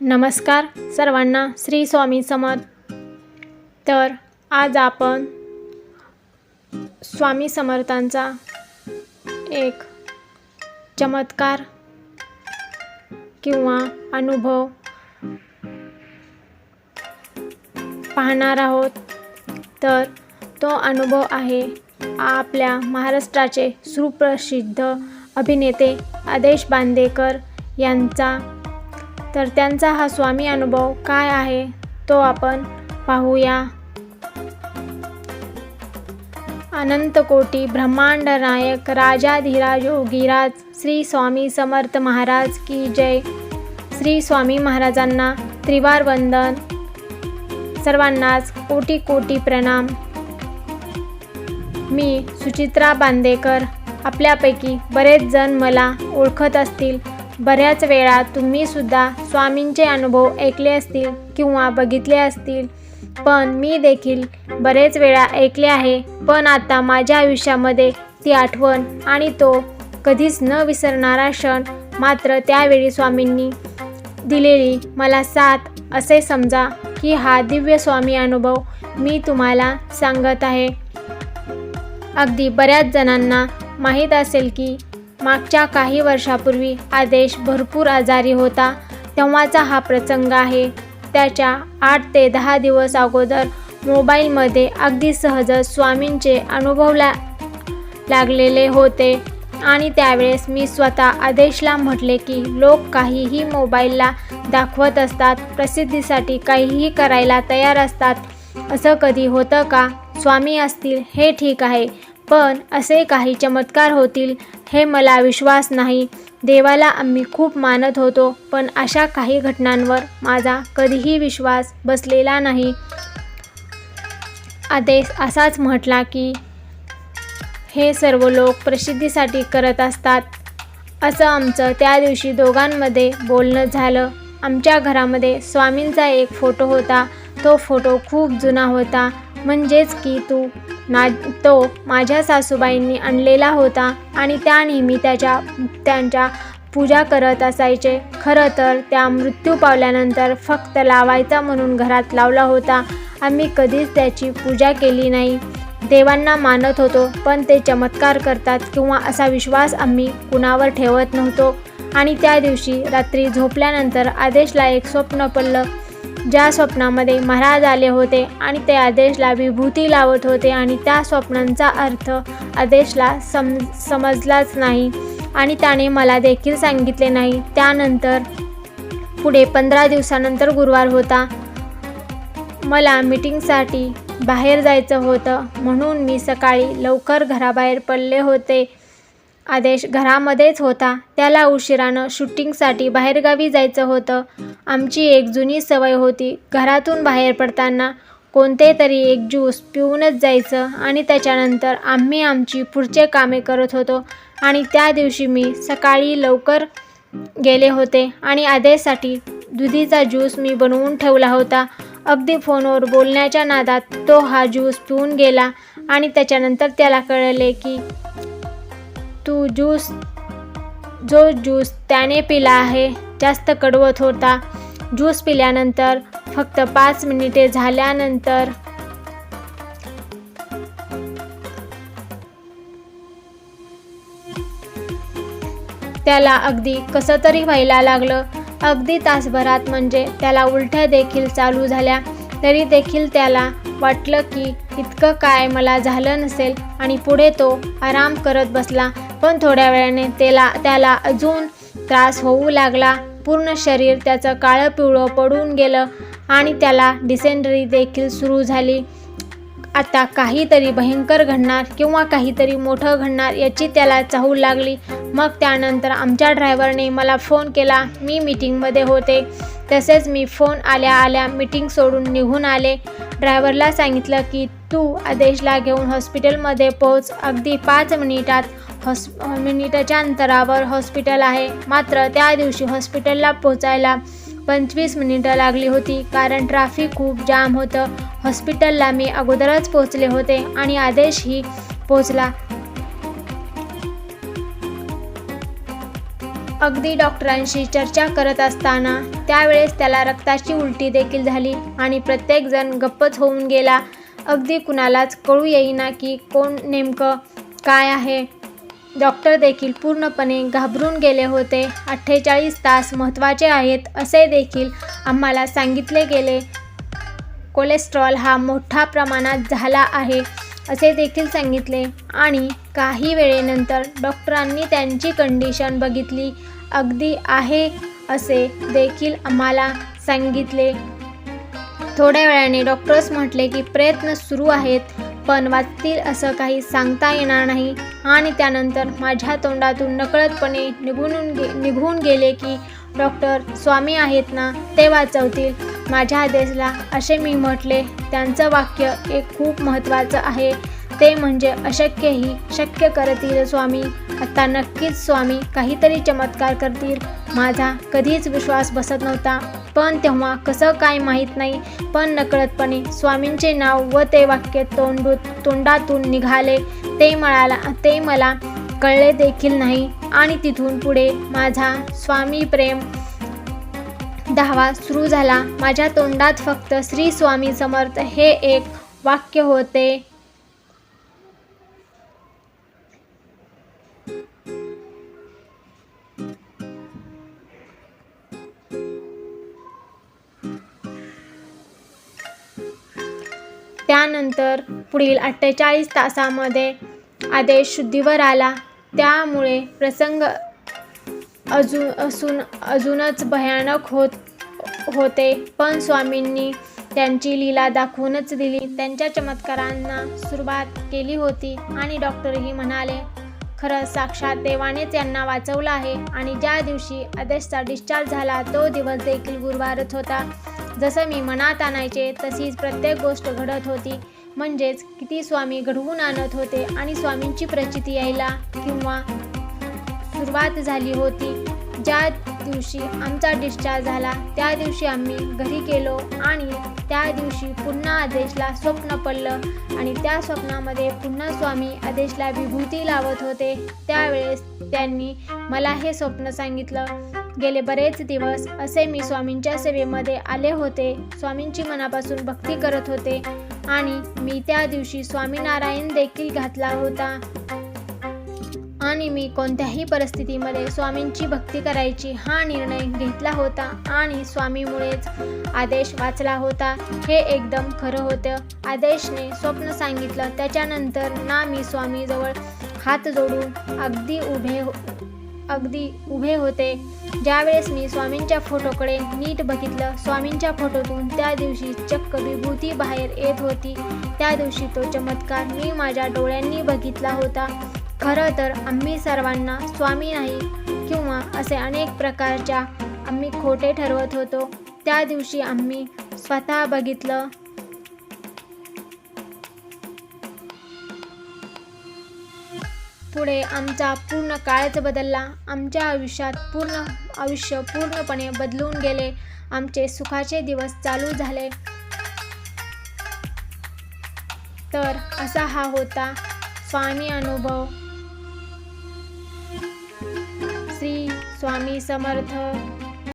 नमस्कार सर्वांना, श्री स्वामी समर्थ. तर आज आपण स्वामी समर्थांचा एक चमत्कार किंवा अनुभव पाहणार आहोत. तर तो अनुभव आहे आपल्या महाराष्ट्राचे सुप्रसिद्ध अभिनेते आदेश बांदेकर यांचा. तर त्यांचा हा स्वामी अनुभव काय आहे तो आपण पाहूया. अनंत कोटी ब्रह्मांड नायक राजाधिराज योगीराज श्री स्वामी समर्थ महाराज की जय. श्री स्वामी महाराजांना त्रिवार वंदन. सर्वांनाच कोटी कोटी प्रणाम. मी सुचित्रा बांदेकर. आपल्यापैकी बरेच जण मला ओळखत असतील. बऱ्याच वेळा तुम्ही सुद्धा स्वामींचे अनुभव ऐकले असतील किंवा बघितले असतील. पण मी देखील बरेच वेळा ऐकले आहे. पण आता माझ्या आयुष्यामध्ये ती आठवण आणि तो कधीच न विसरणारा क्षण, मात्र त्यावेळी स्वामींनी दिलेली मला साथ असे समजा की हा दिव्य स्वामी अनुभव मी तुम्हाला सांगत आहे. अगदी बऱ्याच जणांना माहीत असेल की मागच्या काही वर्षापूर्वी आदेश भरपूर आजारी होता. तेव्हाचा हा प्रसंग आहे. त्याच्या 8 ते 10 दिवस अगोदर मोबाईलमध्ये अगदी सहज स्वामींचे अनुभव लागलेले होते आणि त्यावेळेस मी स्वतः आदेशला म्हटले की लोक काहीही मोबाईलला दाखवत असतात, प्रसिद्धीसाठी काहीही करायला तयार असतात. असं कधी होतं का? स्वामी असतील हे ठीक आहे, पण असे काही चमत्कार होतील हे मला विश्वास नाही. देवाला आम्ही खूप मानत होतो, पण अशा काही घटनांवर माझा कधीही विश्वास बसलेला नाही. आदेश असाच म्हटला की हे सर्व लोक प्रसिद्धीसाठी करत असतात. असं आमचं त्या दिवशी दोघांमध्ये बोलणं झालं. आमच्या घरामध्ये स्वामींचा एक फोटो होता. तो फोटो खूप जुना होता, म्हणजेच की तो माझ्या सासूबाईंनी आणलेला होता आणि त्या नेहमी त्यांच्या पूजा करत असायचे. खरं तर त्या मृत्यू पावल्यानंतर फक्त लावायचा म्हणून घरात लावला होता. आम्ही कधीच त्याची पूजा केली नाही. देवांना मानत होतो, पण ते चमत्कार करतात किंवा असा विश्वास आम्ही कुणावर ठेवत नव्हतो. आणि त्या दिवशी रात्री झोपल्यानंतर आदेशला एक स्वप्न पडलं, ज्या स्वप्नामध्ये महाराज आले होते आणि ते आदेशला विभूती लावत होते आणि त्या स्वप्नांचा अर्थ आदेशला समजलाच नाही आणि त्याने मला देखील सांगितले नाही. त्यानंतर पुढे 15 दिवसानंतर गुरुवार होता. मला मीटिंगसाठी बाहेर जायचं होतं, म्हणून मी सकाळी लवकर घराबाहेर पडले होते. आदेश घरामध्येच होता. त्याला उशिरानं शूटिंगसाठी बाहेरगावी जायचं होतं. आमची एक जुनी सवय होती, घरातून बाहेर पडताना कोणते तरी एक ज्यूस पिऊनच जायचं आणि त्याच्यानंतर आम्ही आमची पुढचे कामे करत होतो. आणि त्या दिवशी मी सकाळी लवकर गेले होते आणि आदेशसाठी दुधीचा ज्यूस मी बनवून ठेवला होता. अगदी फोनवर बोलण्याच्या नादात तो हा ज्यूस पिऊन गेला आणि त्याच्यानंतर त्याला कळले की जो ज्यूस त्याने पिला आहे जास्त कडवट होता. ज्यूस पिल्यानंतर फक्त 5 मिनिटे झाल्यानंतर त्याला अगदी कसं तरी व्हायला लागलं. अगदी तासभरात म्हणजे त्याला उलट्या देखील चालू झाल्या. तरी देखील त्याला वाटलं की इतकं काय मला झालं नसेल आणि पुढे तो आराम करत बसला. पण थोड्या वेळाने त्याला अजून त्रास होऊ लागला. पूर्ण शरीर त्याचं काळं पिवळं पडून गेलं आणि त्याला डिसेंट्री देखील सुरू झाली. आता काहीतरी भयंकर घडणार किंवा काहीतरी मोठं घडणार याची त्याला चाहूल लागली. मग त्यानंतर आमच्या ड्रायव्हरने मला फोन केला. मी मीटिंगमध्ये होते. तसेच मी फोन आल्या मीटिंग सोडून निघून आले. ड्रायव्हरला सांगितलं की तू आदेशला घेऊन हॉस्पिटलमध्ये पोहोच. अगदी 5 मिनिटाच्या अंतरावर हॉस्पिटल आहे. मात्र त्या दिवशी हॉस्पिटलला पोहोचायला 25 मिनिटं लागली होती, कारण ट्रॅफिक खूप जाम होतं. हॉस्पिटलला मी अगोदरच पोहोचले होते आणि आदेशही पोहोचला. अगदी डॉक्टरांशी चर्चा करत असताना त्यावेळेस त्याला रक्ताची उलटी देखील झाली आणि प्रत्येकजण गप्पच होऊन गेला. अगदी कुणालाच कळू येईना की कोण नेमकं काय आहे. डॉक्टर देखील पूर्णपणे घाबरून गेले होते. 48 तास महत्त्वाचे आहेत असे देखील आम्हाला सांगितले गेले. कोलेस्ट्रॉल हा मोठ्या प्रमाणात झाला आहे असे देखील सांगितले आणि काही वेळेनंतर डॉक्टरांनी त्यांची कंडिशन बघितली. अगदी आहे असे देखील आम्हाला सांगितले. थोड्या वेळाने डॉक्टर्स म्हटले की प्रयत्न सुरू आहेत, पण वाचतील असं काही सांगता येणार नाही. आणि त्यानंतर माझ्या तोंडातून नकळतपणे निघून गेले की डॉक्टर स्वामी आहेत ना, ते वाचवतील माझ्या आदेशला, असे मी म्हटले. त्यांचं वाक्य एक खूप महत्त्वाचं आहे, ते म्हणजे अशक्यही शक्य करतील स्वामी. आता नक्कीच स्वामी काहीतरी चमत्कार करतील. माझा कधीच विश्वास बसत नव्हता, पण तेव्हा कसं काय माहीत नाही, पण नकळतपणे स्वामींचे नाव व ते वाक्य तोंडातून निघाले. ते मला कळले देखील नाही. आणि तिथून पुढे माझा स्वामी प्रेम धावा सुरू झाला. माझ्या तोंडात फक्त श्री स्वामी समर्थ हे एक वाक्य होते. त्यानंतर पुढील 48 तासामध्ये आदेश शुद्धीवर आला. त्यामुळे प्रसंग अजूनच भयानक होते. पण स्वामींनी त्यांची लीला दाखवूनच दिली. त्यांच्या चमत्कारांना सुरुवात केली होती आणि डॉक्टरही म्हणाले, खरंच साक्षात देवानेच यांना वाचवलं आहे. आणि ज्या दिवशी आदेशचा डिस्चार्ज झाला तो दिवस देखील गुरुवारच होता. जसं मी मनात आणायचे तशीच प्रत्येक गोष्ट घडत होती. म्हणजेच किती स्वामी घडवून आणत होते आणि स्वामींची प्रचिती यायला किंवा सुरुवात झाली होती. ज्या दिवशी आमचा डिस्चार्ज झाला त्या दिवशी आम्ही घरी गेलो आणि त्या दिवशी पुन्हा आदेशला स्वप्न पडलं आणि त्या स्वप्नामध्ये पुन्हा स्वामी आदेशला विभूती लावत होते. त्यावेळेस त्यांनी मला हे स्वप्न सांगितलं. गेले बरेच दिवस असे मी स्वामींच्या सेवेमध्ये आले होते, स्वामींची मनापासून भक्ती करत होते आणि मी त्या दिवशी स्वामीनारायण देखील घातला होता आणि मी कोणत्याही परिस्थितीमध्ये स्वामींची भक्ती करायची हा निर्णय घेतला होता आणि स्वामीमुळेच आदेश वाचला होता. हे एकदम खरं होतं. आदेशने स्वप्न सांगितलं त्याच्यानंतर ना मी स्वामीजवळ हात जोडून अगदी उभे होते. ज्यावेळेस मी स्वामींच्या फोटोकडे नीट बघितलं, स्वामींच्या फोटोतून त्या दिवशी चक्क विभूती बाहेर येत होती. त्या दिवशी तो चमत्कार मी माझ्या डोळ्यांनी बघितला होता. खरं तर आम्ही सर्वांना स्वामी नाही किंवा असे अनेक प्रकारच्या आम्ही खोटे ठरवत होतो. त्या दिवशी आम्ही स्वतः बघितलं. पुढे आमचा पूर्ण काळच बदलला. आमच्या आयुष्य पूर्णपणे बदलून गेले. आमचे सुखाचे दिवस चालू झाले. तर असा हा होता स्वामी अनुभव. श्री स्वामी समर्थ.